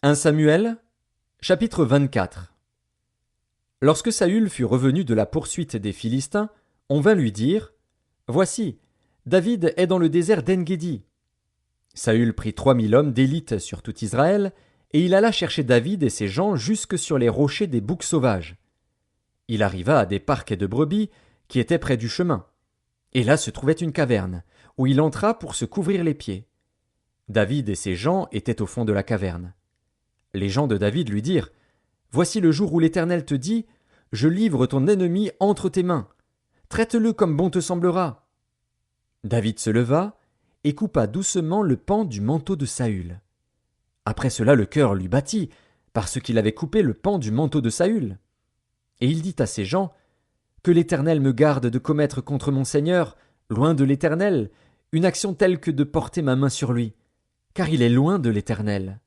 1 Samuel, chapitre 24. Lorsque Saül fut revenu de la poursuite des Philistins, on vint lui dire: Voici, David est dans le désert d'En-Guédi. Saül prit 3000 hommes d'élite sur tout Israël, et il alla chercher David et ses gens jusque sur les rochers des boucs sauvages. Il arriva à des parquets de brebis qui étaient près du chemin. Et là se trouvait une caverne, où il entra pour se couvrir les pieds. David et ses gens étaient au fond de la caverne. Les gens de David lui dirent: Voici le jour où l'Éternel te dit: Je livre ton ennemi entre tes mains. Traite-le comme bon te semblera. David se leva et coupa doucement le pan du manteau de Saül. Après cela, le cœur lui battit, parce qu'il avait coupé le pan du manteau de Saül. Et il dit à ses gens: Que l'Éternel me garde de commettre contre mon Seigneur, loin de l'Éternel, une action telle que de porter ma main sur lui, car il est loin de l'Éternel.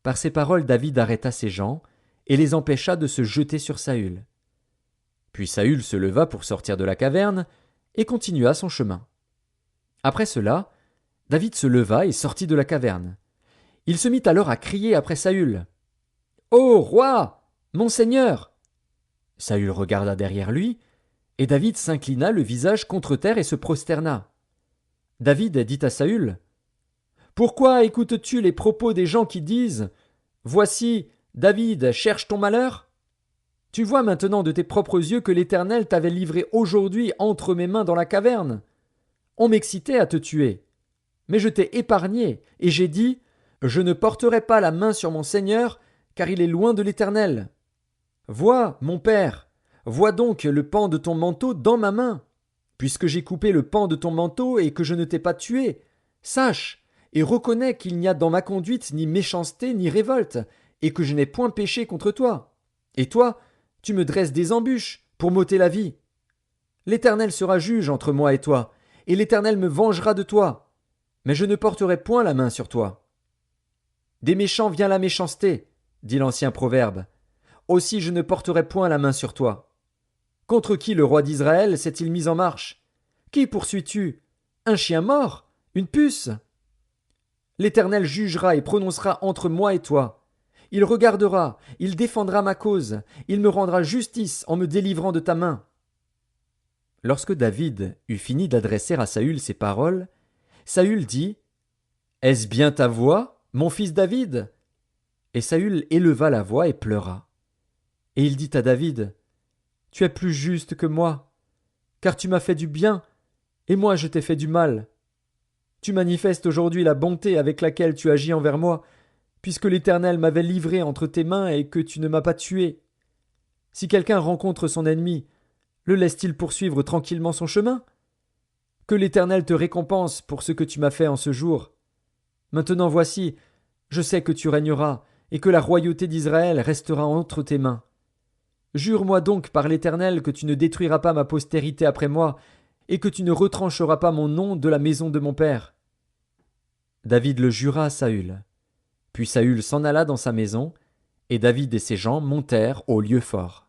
Par ces paroles, David arrêta ses gens et les empêcha de se jeter sur Saül. Puis Saül se leva pour sortir de la caverne et continua son chemin. Après cela, David se leva et sortit de la caverne. Il se mit alors à crier après Saül: Ô roi, mon Seigneur! Saül regarda derrière lui, et David s'inclina le visage contre terre et se prosterna. David dit à Saül: Pourquoi écoutes-tu les propos des gens qui disent: Voici, David cherche ton malheur? Tu vois maintenant de tes propres yeux que l'Éternel t'avait livré aujourd'hui entre mes mains dans la caverne. On m'excitait à te tuer. Mais je t'ai épargné, et j'ai dit: Je ne porterai pas la main sur mon Seigneur, car il est loin de l'Éternel. Vois, mon père, vois donc le pan de ton manteau dans ma main. Puisque j'ai coupé le pan de ton manteau et que je ne t'ai pas tué, sache et reconnais qu'il n'y a dans ma conduite ni méchanceté ni révolte, et que je n'ai point péché contre toi. Et toi, tu me dresses des embûches pour m'ôter la vie. L'Éternel sera juge entre moi et toi, et l'Éternel me vengera de toi. Mais je ne porterai point la main sur toi. Des méchants vient la méchanceté, dit l'ancien proverbe. Aussi je ne porterai point la main sur toi. Contre qui le roi d'Israël s'est-il mis en marche? Qui poursuis-tu? Un chien mort? Une puce? L'Éternel jugera et prononcera entre moi et toi. Il regardera, il défendra ma cause, il me rendra justice en me délivrant de ta main. Lorsque David eut fini d'adresser à Saül ces paroles, Saül dit: Est-ce bien ta voix, mon fils David? Et Saül éleva la voix et pleura. Et il dit à David: Tu es plus juste que moi, car tu m'as fait du bien, et moi je t'ai fait du mal. Tu manifestes aujourd'hui la bonté avec laquelle tu agis envers moi, puisque l'Éternel m'avait livré entre tes mains et que tu ne m'as pas tué. Si quelqu'un rencontre son ennemi, le laisse-t-il poursuivre tranquillement son chemin? Que l'Éternel te récompense pour ce que tu m'as fait en ce jour. Maintenant voici, je sais que tu régneras, et que la royauté d'Israël restera entre tes mains. Jure-moi donc par l'Éternel que tu ne détruiras pas ma postérité après moi, et que tu ne retrancheras pas mon nom de la maison de mon père. David le jura à Saül. Puis Saül s'en alla dans sa maison, et David et ses gens montèrent au lieu fort.